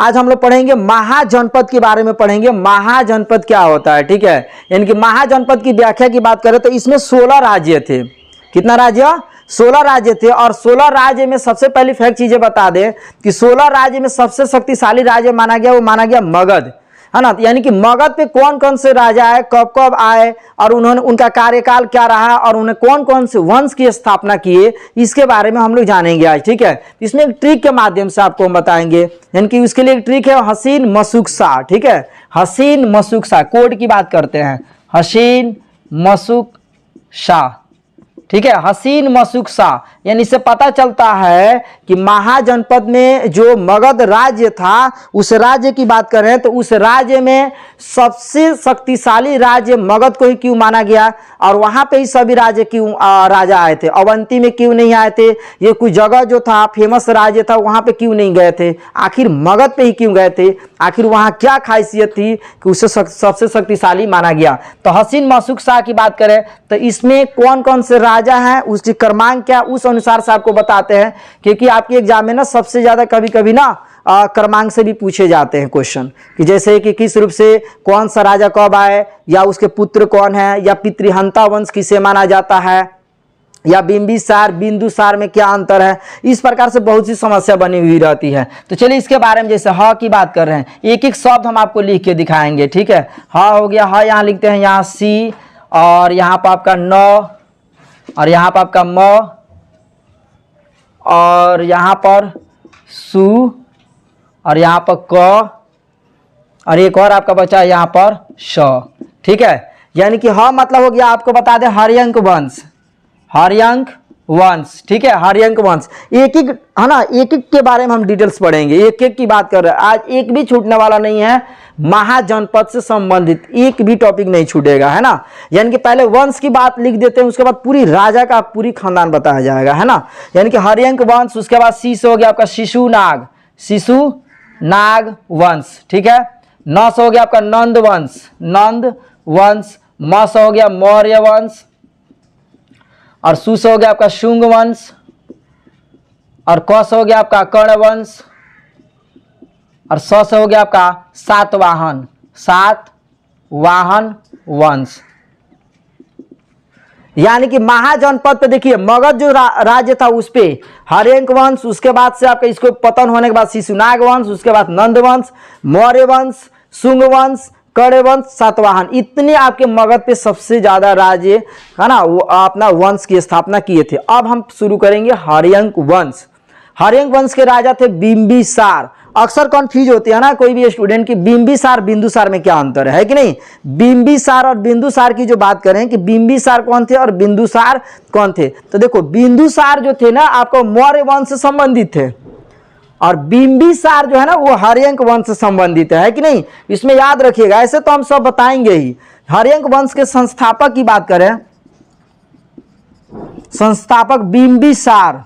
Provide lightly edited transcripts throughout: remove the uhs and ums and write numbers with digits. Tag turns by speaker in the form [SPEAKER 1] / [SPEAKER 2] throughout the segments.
[SPEAKER 1] आज हम लोग पढ़ेंगे महाजनपद के बारे में पढ़ेंगे। महाजनपद क्या होता है, ठीक है। यानी कि महाजनपद की व्याख्या की बात करें तो इसमें 16 राज्य थे। कितना राज्य? 16 राज्य थे। और 16 राज्य में सबसे पहली फैक्ट चीजें बता दें कि 16 राज्य में सबसे शक्तिशाली राज्य माना गया, वो माना गया मगध, है ना। यानी कि मगध पे कौन कौन से राजा आए, कब कब आए और उन्होंने उनका कार्यकाल क्या रहा और उन्हें कौन कौन से वंश की स्थापना किए, इसके बारे में हम लोग जानेंगे आज, ठीक है। इसमें एक ट्रिक के माध्यम से आपको हम बताएंगे। यानी कि उसके लिए एक ट्रिक है हसीन मशूक शाह, ठीक है। हसीन मशूक शाह, कोड की बात करते हैं, हसीन मशूक शाह, ठीक है। हसीन मशूक शाह, यानी इससे पता चलता है कि महाजनपद में जो मगध राज्य था, उस राज्य की बात करें तो उस राज्य में सबसे शक्तिशाली राज्य मगध को ही क्यों माना गया और वहां पे ही सभी राज्य क्यों राजा आए थे, अवंती में क्यों नहीं आए थे, ये कोई जगह जो था फेमस राज्य था वहां पे क्यों नहीं गए थे, आखिर मगध पे ही क्यों गए थे, आखिर वहां क्या खासियत थी कि उसे सबसे शक्तिशाली माना गया। तो हसीन मशूक शाह की बात करें तो इसमें कौन कौन से राजा हैं, उसकी क्रमांक क्या, उस अनुसार से आपको बताते हैं, क्योंकि आपके एग्जाम में ना सबसे ज्यादा कभी कभी ना क्रमांक से भी पूछे जाते हैं क्वेश्चन, कि जैसे कि किस रूप से कौन सा राजा कब आए, या उसके पुत्र कौन है, या पितृहंता वंश किसे माना जाता है, या बिंबिसार बिंदुसार में क्या अंतर है। इस प्रकार से बहुत सी समस्या बनी हुई रहती है। तो चलिए इसके बारे में, जैसे ह की बात कर रहे हैं, एक एक शब्द हम आपको लिख के दिखाएंगे, ठीक है। ह हो गया, ह यहाँ लिखते हैं, यहाँ सी, और यहाँ पर आपका न, और यहाँ पर आपका म, और यहाँ पर सु, और यहाँ पर क, और एक और आपका बचा यहाँ पर श, ठीक है। यानी कि ह मतलब हो गया, आपको बता दें, हर्यंक वंश, हर्यंक वंश, ठीक है। हर्यंक वंश एक एक, है ना, एक एक के बारे में हम डिटेल्स पढ़ेंगे, एक एक की बात कर रहे हैं आज, एक भी छूटने वाला नहीं है। महाजनपद से संबंधित एक भी टॉपिक नहीं छूटेगा, है ना। यानी कि पहले वंश की बात लिख देते हैं, उसके बाद पूरी राजा का पूरी खानदान बताया जाएगा, है ना। यानी कि हर्यंक वंश, उसके बाद सी से हो गया आपका शिशुनाग, शिशुनाग वंश, ठीक है। न से हो गया आपका नंद वंश, नंद वंश। म से हो गया मौर्य वंश, और सु से हो गया आपका शुंग वंश, और क से हो गया आपका कर्ण वंश, और स से हो गया आपका सातवाहन, सातवाहन वंश। यानी कि महाजनपद पे देखिए मगध जो राज्य था उस पे हर्यंक वंश, उसके बाद से आपका इसको पतन होने के बाद शिशुनाग वंश, उसके बाद नंद वंश, मौर्य वंश, शुंग वंश, कर्ण वंश, सातवाहन, इतने आपके मगध पे सबसे ज्यादा राज्य, है ना, वो अपना वंश की स्थापना किए थे। अब हम शुरू करेंगे हर्यंक वंश। हर्यंक वंश के राजा थे बिंबिसार। अक्सर कंफ्यूज होते हैं ना कोई भी स्टूडेंट कि बिंबिसार बिंदुसार में क्या अंतर है कि नहीं। बिंबिसार और बिंदुसार की जो बात करें कि बिंबिसार कौन थे और बिंदुसार कौन थे, तो देखो बिंदुसार जो थे ना आपको मौर्य वंश से संबंधित थे, और बिंबिसार जो है ना वो हर्यंक वंश से संबंधित है कि नहीं। इसमें याद रखिएगा, ऐसे तो हम सब बताएंगे ही। हर्यंक वंश के संस्थापक की बात करें, संस्थापक बिंबिसार,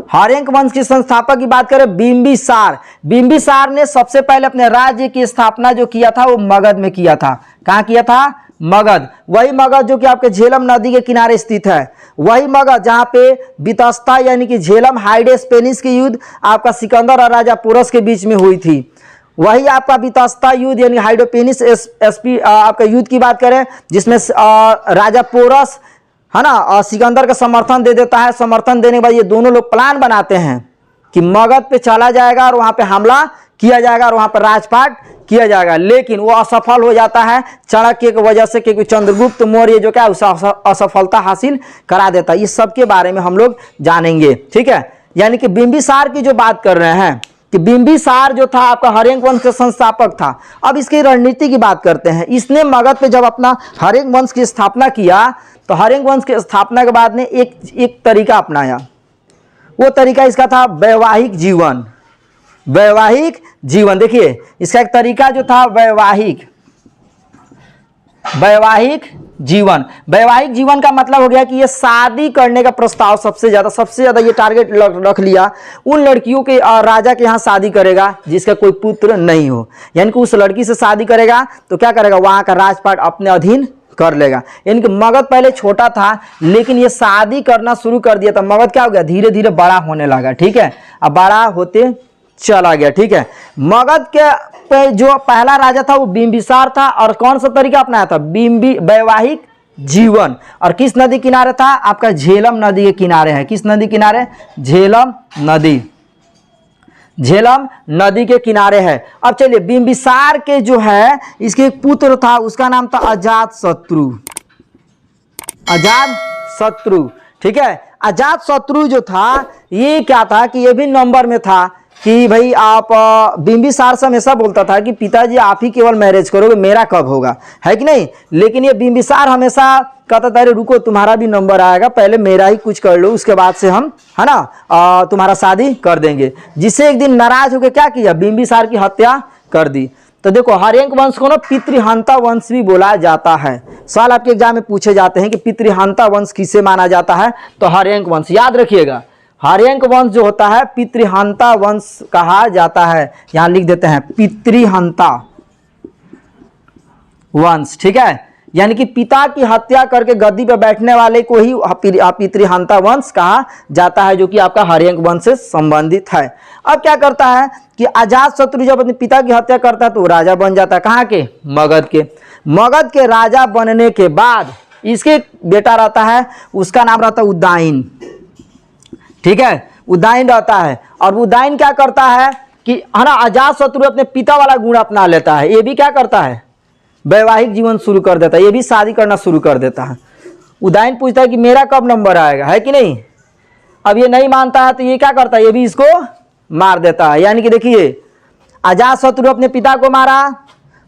[SPEAKER 1] हर्यंक वंश के संस्थापक की बात करें बिंबिसार। बिंबिसार ने सबसे पहले अपने राज्य की स्थापना जो किया था वो मगध में किया था। कहां किया था? मगध। वही मगध जो कि आपके झेलम नदी के किनारे स्थित है, वही मगध जहां पे बितस्ता यानी कि झेलम हाइडेस्पेनिस की युद्ध आपका सिकंदर और राजा पोरस के बीच में हुई थी। वही आपका बितस्ता युद्ध यानी हाइडोपेनिस एसपी आपका युद्ध की बात करें, जिसमें राजा पोरस, है ना, सिकंदर का समर्थन दे देता है। समर्थन देने के बाद ये दोनों लोग प्लान बनाते हैं कि मगध पे चला जाएगा और वहां पे हमला किया जाएगा और वहां पर राजपाट किया जाएगा, लेकिन वो असफल हो जाता है चाणक्य की वजह से, क्योंकि चंद्रगुप्त मौर्य जो क्या उसे असफलता हासिल करा देता है। इस सब के बारे में हम लोग जानेंगे, ठीक है। यानी कि बिंबिसार की जो बात कर रहे हैं कि बिंबिसार जो था आपका हर्यंक वंश का संस्थापक था। अब इसकी रणनीति की बात करते हैं। इसने मगध पे जब अपना हर्यंक वंश की स्थापना किया तो हर्यंक वंश की स्थापना के बाद ने एक तरीका अपनाया। वो तरीका इसका था वैवाहिक जीवन। वैवाहिक जीवन, देखिए इसका एक तरीका जो था वैवाहिक जीवन। वैवाहिक जीवन का मतलब हो गया कि ये शादी करने का प्रस्ताव सबसे ज्यादा ये टारगेट रख लिया उन लड़कियों के राजा के यहाँ शादी करेगा जिसका कोई पुत्र नहीं हो। यानी कि उस लड़की से शादी करेगा तो क्या करेगा, वहां का राजपाट अपने अधीन कर लेगा। यानी कि मगध पहले छोटा था लेकिन ये शादी करना शुरू कर दिया था। मगध क्या हो गया, धीरे धीरे बड़ा होने लगा, ठीक है। अब बड़ा होते चला गया। ठीक है, मगध के पे जो पहला राजा था वो बिंबिसार था और कौन सा तरीका अपनाया था, वैवाहिक जीवन। और किस नदी किनारे था, आपका झेलम नदी के किनारे है। किस नदी किनारे, झेलम नदी, झेलम नदी के किनारे है। अब चलिए बिंबिसार के जो है इसके एक पुत्र था, उसका नाम था अजात शत्रु, अजात शत्रु। ठीक है, अजात शत्रु जो था ये क्या था कि ये भी नंबर में था कि भाई आप बिंबिसार से हमेशा बोलता था कि पिताजी आप ही केवल मैरिज करोगे, मेरा कब होगा, है कि नहीं। लेकिन ये बिंबिसार हमेशा कहता था अरे रुको तुम्हारा भी नंबर आएगा, पहले मेरा ही कुछ कर लो, उसके बाद से हम है ना तुम्हारा शादी कर देंगे। जिससे एक दिन नाराज होकर क्या किया, बिंबिसार की हत्या कर दी। तो देखो हर्यंक वंश को ना पितृहंता वंश भी बोला जाता है। सवाल आपके एग्जाम में पूछे जाते हैं कि पितृहंता वंश किसे माना जाता है, तो हर्यंक वंश, याद रखिएगा हर्यंक वंश जो होता है पितृहंता वंश कहा जाता है। यहां लिख देते हैं पितृहंता वंश। ठीक है, यानी कि पिता की हत्या करके गद्दी पर बैठने वाले को ही पितृहंता वंश कहा जाता है, जो कि आपका हर्यंक वंश से संबंधित है। अब क्या करता है कि अजात शत्रु जब अपने पिता की हत्या करता है तो वो राजा बन जाता है, कहाँ के, मगध के। मगध के राजा बनने के बाद इसके बेटा रहता है, उसका नाम रहता है उदयन। ठीक है, उदयन रहता है। और उदयन क्या करता है कि है ना अजात शत्रु अपने पिता वाला गुण अपना लेता है। ये भी क्या करता है, वैवाहिक जीवन शुरू कर देता है, ये भी शादी करना शुरू कर देता है। उदयन पूछता है कि मेरा कब नंबर आएगा, है कि नहीं। अब ये नहीं मानता है तो ये क्या करता है, ये भी इसको मार देता है। यानी कि देखिए अजात शत्रु अपने पिता को मारा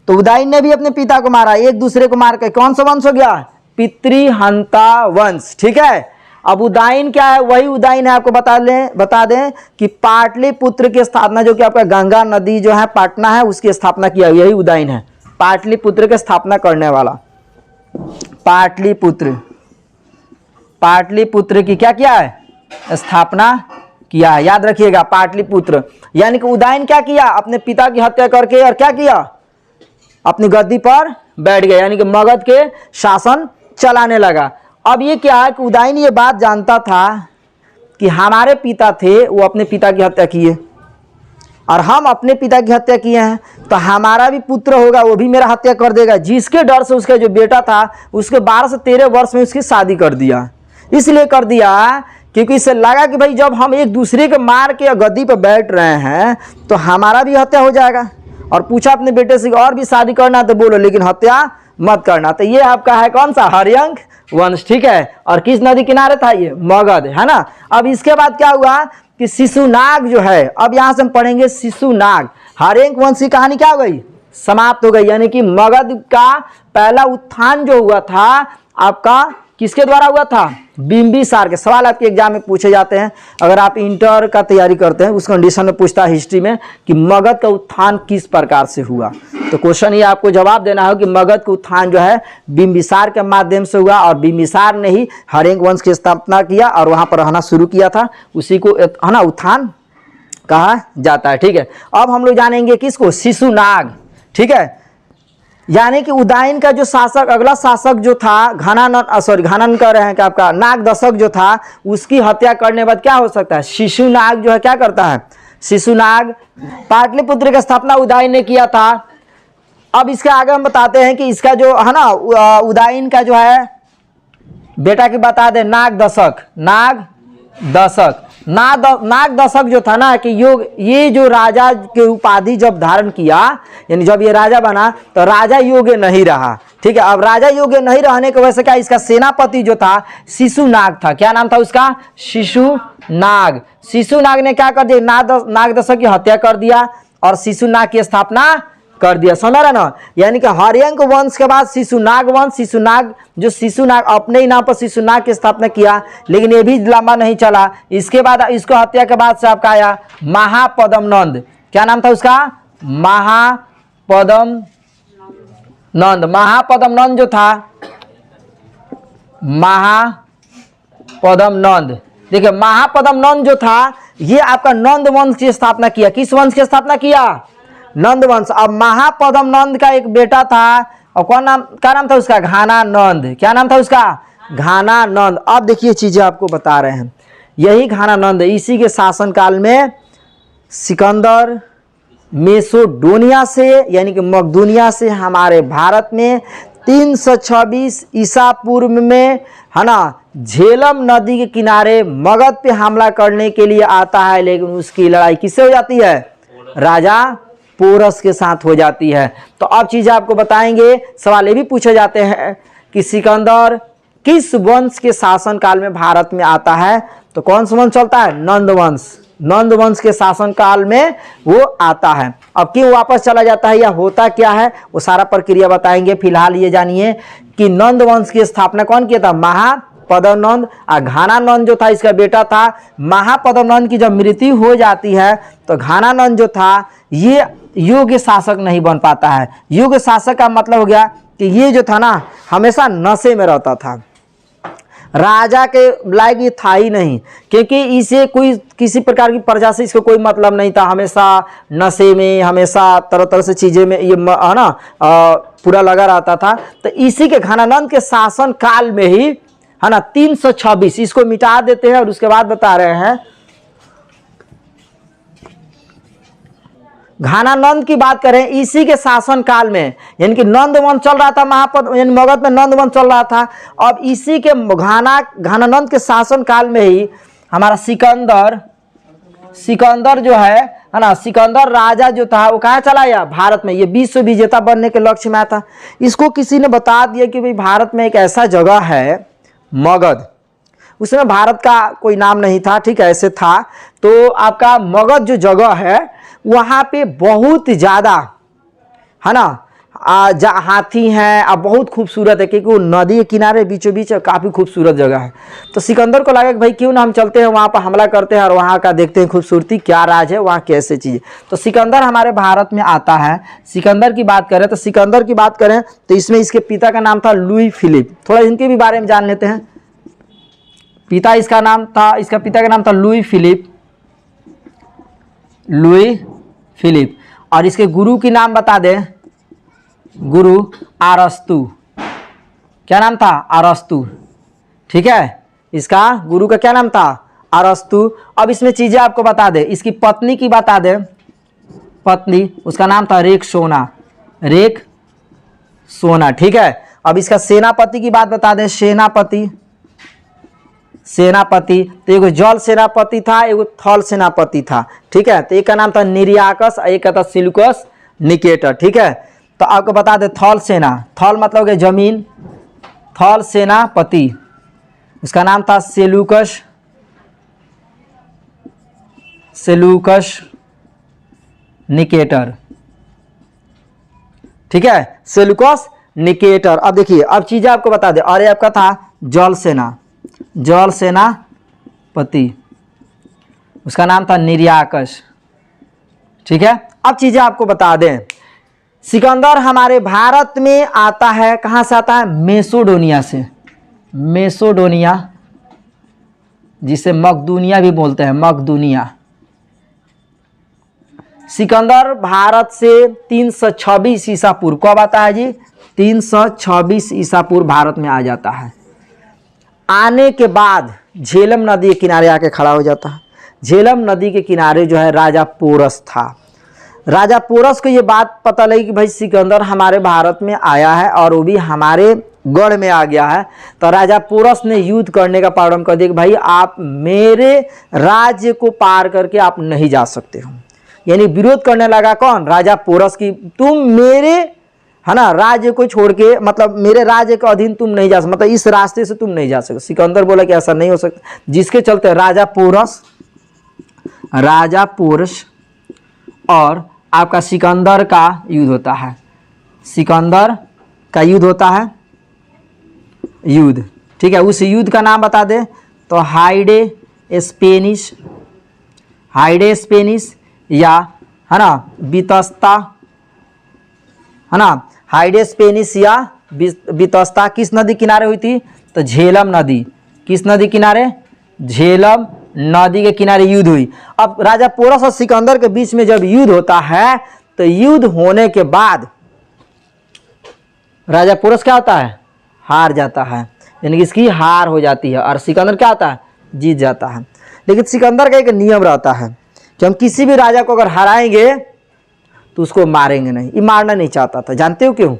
[SPEAKER 1] तो उदयन ने भी अपने पिता को मारा, एक दूसरे को मार के कौन सा वंश हो गया, पितृहंता वंश। ठीक है, अब उदयन क्या है, वही उदयन है, आपको बता दें कि पाटलिपुत्र की स्थापना, जो कि आपका गंगा नदी जो है पटना है उसकी स्थापना किया, यही उदयन है, पाटलिपुत्र की स्थापना करने वाला। पाटलिपुत्र की क्या किया है, स्थापना किया है। याद रखिएगा पाटलिपुत्र, यानी कि उदयन क्या किया, अपने पिता की हत्या करके और क्या किया, अपनी गद्दी पर बैठ गया, यानी कि मगध के शासन चलाने लगा। अब ये क्या है कि उदयन ये बात जानता था कि हमारे पिता थे वो अपने पिता की हत्या किए और हम अपने पिता की हत्या किए हैं, तो हमारा भी पुत्र होगा वो भी मेरा हत्या कर देगा। जिसके डर से उसका जो बेटा था उसके 12 से 13 वर्ष में उसकी शादी कर दिया। इसलिए कर दिया क्योंकि इससे लगा कि भाई जब हम एक दूसरे के मार के गद्दी पर बैठ रहे हैं तो हमारा भी हत्या हो जाएगा। और पूछा अपने बेटे से और भी शादी करना तो बोलो, लेकिन हत्या मत करना। तो ये आपका है कौन सा, हर्यंक वंश। ठीक है, और किस नदी किनारे था ये, मगध, है ना। अब इसके बाद क्या हुआ कि शिशुनाग जो है, अब यहां से हम पढ़ेंगे शिशुनाग। हर्यंक वंश की कहानी क्या हो गई, समाप्त हो गई। यानी कि मगध का पहला उत्थान जो हुआ था आपका किसके द्वारा हुआ था, बिंबिसार के। सवाल आपके एग्जाम में पूछे जाते हैं, अगर आप इंटर का तैयारी करते हैं उस कंडीशन में पूछता है हिस्ट्री में कि मगध का उत्थान किस प्रकार से हुआ, तो क्वेश्चन ये आपको जवाब देना हो कि मगध का उत्थान जो है बिंबिसार के माध्यम से हुआ और बिंबिसार ने ही हर्यंक वंश की स्थापना किया और वहां पर रहना शुरू किया था, उसी को है ना उत्थान कहा जाता है। ठीक है, अब हम लोग जानेंगे किसको, शिशुनाग। ठीक है, यानी कि उदयन का जो शासक, अगला शासक जो था घानन कर रहे हैं कि आपका नागदशक जो था, उसकी हत्या करने के बाद क्या हो सकता है, शिशुनाग जो है क्या करता है, शिशुनाग पाटलिपुत्र की स्थापना उदयन ने किया था। अब इसके आगे हम बताते हैं कि इसका जो है ना उदयन का जो है बेटा की बता दे, नागदशक जो था ना कि ये जो राजा के उपाधि जब धारण किया, यानी जब ये राजा बना तो राजा योग्य नहीं रहा। ठीक है, अब राजा योग्य नहीं रहने की वजह से क्या, इसका सेनापति जो था शिशुनाग था। क्या नाम था उसका, शिशुनाग। शिशुनाग ने क्या कर दिया, नागदशक की हत्या कर दिया और शिशुनाग की स्थापना कर दिया। समझ रहे ना, यानी कि हर्यंक वंश के बाद शिशुनाग वंश, शिशुनाग अपने ही नाम पर शिशुनाग की स्थापना किया, लेकिन ये भी लंबा नहीं चला। इसके बाद इसको हत्या के बाद से आपका आया महापद्मनंद। क्या नाम था उसका, महापद्मनंद जो था, महापद्मनंद। देखिए महापद्मनंद जो था ये आपका नंद वंश की स्थापना किया। किस वंश की स्थापना किया, नंद वंश। अब महापद्मनंद का एक बेटा था और क्या नाम था उसका, घानानंद। क्या नाम था उसका, घानानंद। अब देखिए चीजें आपको बता रहे हैं, यही घानानंद इसी के शासन काल में सिकंदर मेसोडोनिया से यानी कि मकदूनिया से हमारे भारत में 326 ईसा पूर्व में, है ना, झेलम नदी के किनारे मगध पे हमला करने के लिए आता है। लेकिन उसकी लड़ाई किससे हो जाती है? राजा पोरस के साथ हो जाती है। तो अब चीजें आपको बताएंगे। सवाल ये भी पूछे जाते हैं कि सिकंदर किस वंश के शासन काल में भारत में आता है? तो कौन सा वंश चलता है? नंद वंश। नंद वंश के शासन काल में वो आता है। अब क्यों वापस चला जाता है या होता क्या है, वो सारा प्रक्रिया बताएंगे। फिलहाल ये जानिए कि नंद वंश की स्थापना कौन किया था? महापद्मनंद। और घानानंद जो था इसका बेटा था। महापद्मनंद की जब मृत्यु हो जाती है तो घानानंद जो था ये योग्य शासक नहीं बन पाता है। योग्य शासक का मतलब हो गया कि ये जो था ना हमेशा नशे में रहता था, राजा के लायक ये था ही नहीं, क्योंकि इसे कोई किसी प्रकार की प्रजा से इसको कोई मतलब नहीं था। हमेशा नशे में, हमेशा तरह तरह से चीज़ें में ये है ना पूरा लगा रहता था। तो इसी के घनानंद के शासन काल में ही, है ना, 326 इसको मिटा देते हैं और उसके बाद बता रहे हैं घानानंद की बात करें इसी के शासन काल में, यानी कि नंद वंश चल रहा था, महापद यानी मगध में नंद वंश चल रहा था। अब इसी के घानानंद के शासन काल में ही हमारा सिकंदर जो है ना, सिकंदर राजा जो था वो कहाँ चला गया? भारत में। ये विश्व विजेता बनने के लक्ष्य में आया था। इसको किसी ने बता दिया कि भाई भारत में एक ऐसा जगह है मगध, उसमें भारत का कोई नाम नहीं था, ठीक है, ऐसे था। तो आपका मगध जो जगह है वहाँ पे बहुत ज़्यादा, है ना, हाथी हैं और बहुत खूबसूरत है, क्योंकि वो नदी के किनारे बीचों बीच काफ़ी खूबसूरत जगह है। तो सिकंदर को लगा कि भाई क्यों ना हम चलते हैं वहाँ पर, हमला करते हैं और वहाँ का देखते हैं खूबसूरती क्या राज है, वहाँ कैसे चीज़। तो सिकंदर हमारे भारत में आता है। सिकंदर की बात करें तो इसमें इसके पिता का नाम था लुई फिलिप। थोड़ा इनके भी बारे में जान लेते हैं। इसका पिता का नाम था लुई फिलिप और इसके गुरु की नाम बता दें, गुरु अरस्तु। क्या नाम था? अरस्तु। ठीक है, इसका गुरु का क्या नाम था? अरस्तु। अब इसमें चीजें आपको बता दें। इसकी पत्नी की बता दें, पत्नी उसका नाम था रेक सोना। ठीक है, अब इसका सेनापति की बात बता दें, सेनापति। तो एगो जल सेनापति था, एगो थल सेनापति था। ठीक है, तो एक का नाम था निर्याकस और एक का था सिलुकस निकेटर। ठीक है, तो आपको बता दे थल सेना, थल मतलब के जमीन, थल सेनापति उसका नाम था सेलूकस निकेटर। ठीक है, सेलूकस निकेटर। अब देखिए, अब चीजें आपको बता दे। और ये आपका था जल सेनापति उसका नाम था निर्याकस। ठीक है, अब चीजें आपको बता दें। सिकंदर हमारे भारत में आता है, कहां से आता है? मेसोडोनिया से। मेसोडोनिया जिसे मकदूनिया भी बोलते हैं, मकदूनिया। सिकंदर भारत से 326 ईसा पूर्व कब आता है जी? 326 ईसा पूर्व भारत में आ जाता है। आने के बाद झेलम नदी के किनारे आके खड़ा हो जाता है। झेलम नदी के किनारे जो है राजा पोरस था। राजा पोरस को ये बात पता लगी कि भाई सिकंदर हमारे भारत में आया है और वो भी हमारे गढ़ में आ गया है। तो राजा पोरस ने युद्ध करने का प्रारंभ कर दिया कि भाई आप मेरे राज्य को पार करके आप नहीं जा सकते हो। यानी विरोध करने लगा कौन? राजा पोरस की, तुम मेरे, है ना, राज्य को छोड़ के, मतलब मेरे राज्य के अधीन तुम नहीं जा सकते, मतलब इस रास्ते से तुम नहीं जा सकते। सिकंदर बोला कि ऐसा नहीं हो सकता, जिसके चलते राजा पोरस और आपका सिकंदर का युद्ध होता है। सिकंदर का युद्ध होता है, युद्ध। ठीक है, उस युद्ध का नाम बता दे तो हाइडे स्पेनिश या, है ना, बितस्ता, है ना, हाइडे स्पेनिश या बितस्ता किस नदी किनारे हुई थी? तो झेलम नदी। किस नदी किनारे? झेलम नदी के किनारे युद्ध हुई। अब राजा पोरस और सिकंदर के बीच में जब युद्ध होता है तो युद्ध होने के बाद राजा पोरस क्या होता है? हार जाता है, यानी कि इसकी हार हो जाती है, और सिकंदर क्या होता है? जीत जाता है। लेकिन सिकंदर का एक नियम रहता है कि हम किसी भी राजा को अगर हराएंगे तो उसको मारेंगे नहीं। ये मारना नहीं चाहता था। जानते हो क्यों?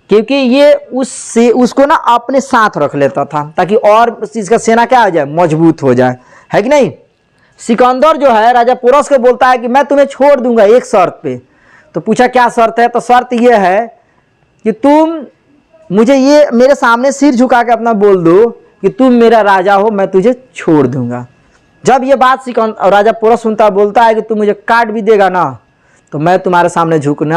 [SPEAKER 1] क्योंकि ये उसको ना अपने साथ रख लेता था ताकि और इसका सेना क्या हो जाए, मजबूत हो जाए, है कि नहीं। सिकंदर जो है राजा पोरस को बोलता है कि मैं तुम्हें छोड़ दूंगा एक शर्त पे। तो पूछा क्या शर्त है? तो शर्त ये है कि तुम मुझे ये मेरे सामने सिर झुका के अपना बोल दो कि तुम मेरा राजा हो, मैं तुझे छोड़ दूंगा। जब ये बात राजा पोरस सुनता, बोलता है कि तू मुझे काट भी देगा ना तो मैं तुम्हारे सामने झुकेंगे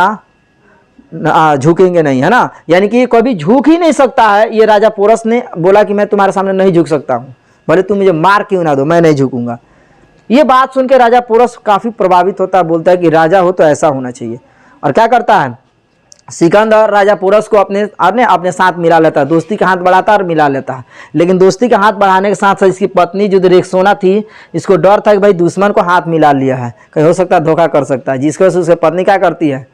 [SPEAKER 1] नहीं, है ना। यानी कि कभी झुक ही नहीं सकता है। ये राजा पोरस ने बोला कि मैं तुम्हारे सामने नहीं झुक सकता हूँ, भले तुम मुझे मार क्यों ना दो, मैं नहीं झुकूंगा। ये बात सुन के राजा पोरस काफ़ी प्रभावित होता है, बोलता है कि राजा हो तो ऐसा होना चाहिए। और क्या करता है सिकंदर, राजा पोरस को अपने साथ मिला लेता है, दोस्ती का हाथ बढ़ाता है और मिला लेता है। लेकिन दोस्ती का हाथ बढ़ाने के साथ साथ इसकी पत्नी जो रेक्सोना थी, इसको डर था कि भाई दुश्मन को हाथ मिला लिया है, कहीं हो सकता है धोखा कर सकता है। जिसकी वजह से उसकी पत्नी क्या करती है,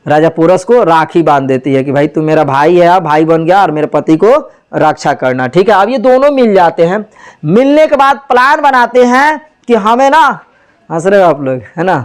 [SPEAKER 1] राजा पोरस को राखी बांध देती है कि भाई तू मेरा भाई है, भाई बन गया और मेरे पति को रक्षा करना, ठीक है। अब ये दोनों मिल जाते हैं। मिलने के बाद प्लान बनाते हैं कि हमें ना, हंस रहे हो आप लोग, है ना।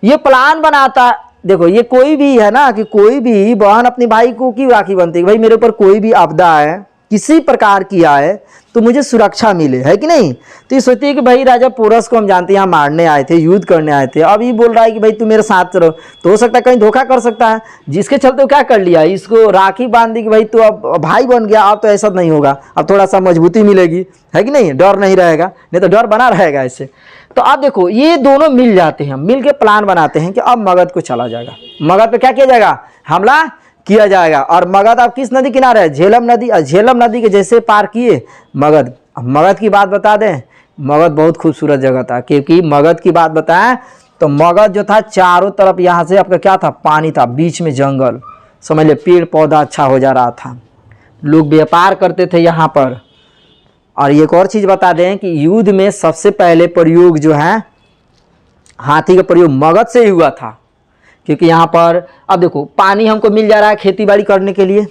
[SPEAKER 1] ये प्लान बनाता, देखो ये कोई भी है ना, कि कोई भी बहन अपनी भाई को क्यों राखी बांधती है, भाई मेरे ऊपर कोई भी आपदा है, किसी प्रकार की आए तो मुझे सुरक्षा मिले, है कि नहीं। तो ये सोचती है कि भाई राजा पोरस को हम जानते हैं यहाँ मारने आए थे, युद्ध करने आए थे, अब ये बोल रहा है कि भाई तू मेरे साथ रहो, तो हो सकता है कहीं धोखा कर सकता है। जिसके चलते क्या कर लिया, इसको राखी बांध दी कि भाई तू अब भाई बन गया, अब तो ऐसा नहीं होगा, अब थोड़ा सा मजबूती मिलेगी, है कि नहीं, डर नहीं रहेगा, नहीं तो डर बना रहेगा इससे। तो अब देखो ये दोनों मिल जाते हैं, मिल के प्लान बनाते हैं कि अब मगध को चला जाएगा, मगध पे क्या किया जाएगा, हमला किया जाएगा। और मगध अब किस नदी किनारे है, झेलम नदी। और झेलम नदी के जैसे पार किए मगध। अब मगध की बात बता दें, मगध बहुत खूबसूरत जगह था, क्योंकि मगध की बात बताएं तो मगध जो था चारों तरफ यहाँ से आपका क्या था, पानी था, बीच में जंगल, समझ ले पेड़ पौधा अच्छा हो जा रहा था, लोग व्यापार करते थे यहाँ पर। और एक और चीज़ बता दें कि युद्ध में सबसे पहले प्रयोग जो है हाथी का प्रयोग मगध से ही हुआ था, क्योंकि यहाँ पर अब देखो पानी हमको मिल जा रहा है खेती बाड़ी करने के लिए,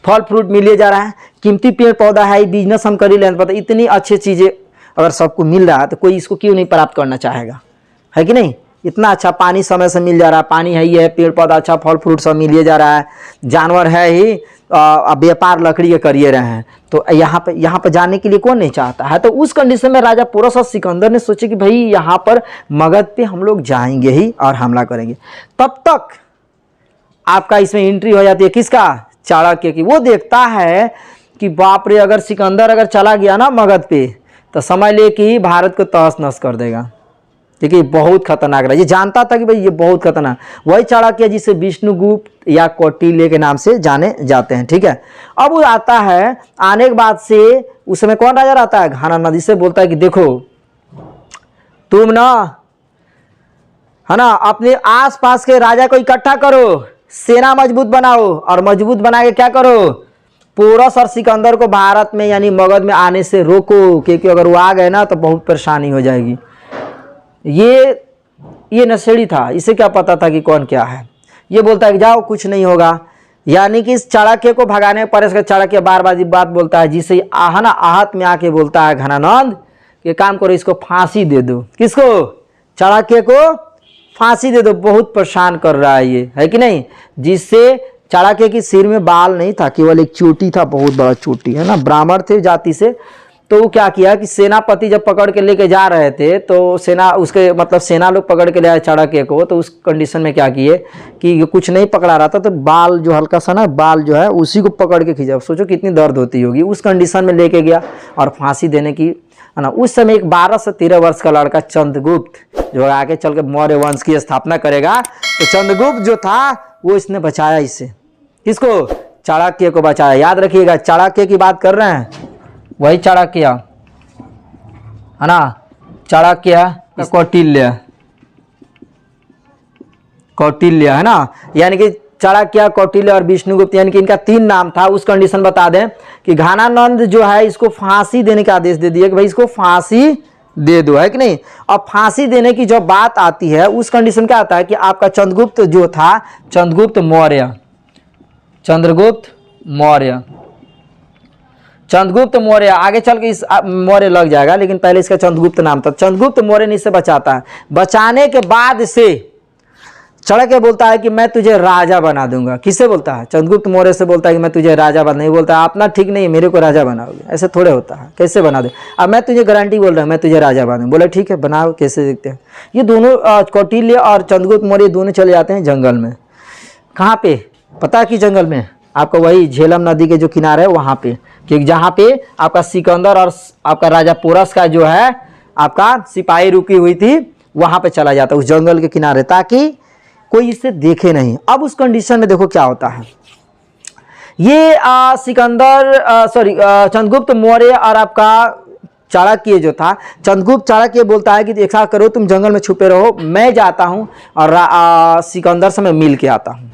[SPEAKER 1] फल फ्रूट मिले जा रहा है, कीमती पेड़ पौधा है, बिजनेस हम कर ही लें, पता इतनी अच्छी चीज़ें अगर सबको मिल रहा है तो कोई इसको क्यों नहीं प्राप्त करना चाहेगा, है कि नहीं। इतना अच्छा पानी समय से मिल जा रहा है, पानी है ही है, पेड़ पौधा अच्छा, फल फ्रूट सब मिल जा रहा है, जानवर है ही, व्यापार लकड़ी के करिए रहे हैं, तो यहाँ पर जाने के लिए कौन नहीं चाहता है। तो उस कंडीशन में राजा पोरस और सिकंदर ने सोचे कि भाई यहाँ पर मगध पे हम लोग जाएंगे ही और हमला करेंगे। तब तक आपका इसमें एंट्री हो जाती है किसका, चाणक्य की। वो देखता है कि बाप रे अगर सिकंदर अगर चला गया ना मगध पे तो समझ ले कि भारत को तहस नहस कर देगा, ठीक है, बहुत खतरनाक रहा। ये जानता था कि भाई ये बहुत खतरनाक। वही चाणक्य जिसे विष्णुगुप्त या कौटिल्य के नाम से जाने जाते हैं, ठीक है। अब वो आता है, आने के बाद से उस समय कौन राजा रहता है, घाना नदी से बोलता है कि देखो तुम ना, है ना, अपने आसपास के राजा को इकट्ठा करो, सेना मजबूत बनाओ, और मजबूत बना के क्या करो, पोरस और सिकंदर को भारत में यानी मगध में आने से रोको, क्योंकि अगर वो आ गए ना तो बहुत परेशानी हो जाएगी। ये नशेड़ी था, इसे क्या पता था कि कौन क्या है। ये बोलता है कि जाओ कुछ नहीं होगा, यानी कि इस चाणक्य को भगाने पर चाणक्य बार बार बात बोलता है, जिसे आहना आहत में आके बोलता है घनानंद कि काम करो इसको फांसी दे दो। किसको, चाणक्य को फांसी दे दो, बहुत परेशान कर रहा है ये, है कि नहीं। जिससे चाणक्य की सिर में बाल नहीं था, केवल एक चोटी था, बहुत बड़ा चोटी, है ना, ब्राह्मण थे जाति से। तो वो क्या किया कि सेनापति जब पकड़ के लेके जा रहे थे तो सेना उसके मतलब सेना लोग पकड़ के ले आए चाणक्य को, तो उस कंडीशन में क्या किए कि कुछ नहीं पकड़ा रहा था तो बाल जो हल्का सा ना बाल जो है उसी को पकड़ के खींचा। सोचो कितनी दर्द होती होगी। उस कंडीशन में लेके गया और फांसी देने की, है ना। उस समय एक 12 से 13 वर्ष का लड़का चंद्रगुप्त जो आगे चल के मौर्य वंश की स्थापना करेगा, तो चंद्रगुप्त जो था वो इसने बचाया इससे। किसको, चाणक्य को बचाया। याद रखिएगा चाणक्य की बात कर रहे हैं, वही चाणक्य, है ना, चाणक्य कौटिल्य, कौटिल्य, है ना, यानी कि चाणक्य, कौटिल्य और विष्णुगुप्त, यानी कि इनका 3 नाम था। उस कंडीशन बता दें कि घानानंद जो है इसको फांसी देने का आदेश दे दिया कि भाई इसको फांसी दे दो, है कि नहीं। अब फांसी देने की जब बात आती है उस कंडीशन क्या आता है कि आपका चंद्रगुप्त जो था, चंद्रगुप्त मौर्य, चंद्रगुप्त मौर्य, आगे चल के इस मौर्य लग जाएगा, लेकिन पहले इसका चंद्रगुप्त नाम था। चंद्रगुप्त मौर्य ने इससे बचाता है। बचाने के बाद से चढ़ के बोलता है कि मैं तुझे राजा बना दूंगा। किससे बोलता है? चंद्रगुप्त मौर्य से बोलता है कि मैं तुझे राजा बना, नहीं बोलता अपना ठीक नहीं है, मेरे को राजा बनाओगे, ऐसे थोड़े होता है। कैसे बना दे? अब मैं तुझे गारंटी बोल रहा हूँ, मैं तुझे राजा बना, बोले ठीक है बनाओ, कैसे देखते हैं। ये दोनों कौटिल्य और चंद्रगुप्त मौर्य दोनों चले जाते हैं जंगल में। कहाँ पे? पता कि जंगल में आपको वही झेलम नदी के जो किनारे है वहाँ पे, कि जहाँ पे आपका सिकंदर और आपका राजा पोरस का जो है आपका सिपाही रुकी हुई थी, वहाँ पे चला जाता है उस जंगल के किनारे, ताकि कोई इसे देखे नहीं। अब उस कंडीशन में देखो क्या होता है। ये चंद्रगुप्त मौर्य और आपका चाणक्य जो था, चंद्रगुप्त चाणक्य बोलता है कि ऐसा करो तुम जंगल में छुपे रहो, मैं जाता हूँ और सिकंदर से मैं मिल के आता हूँ।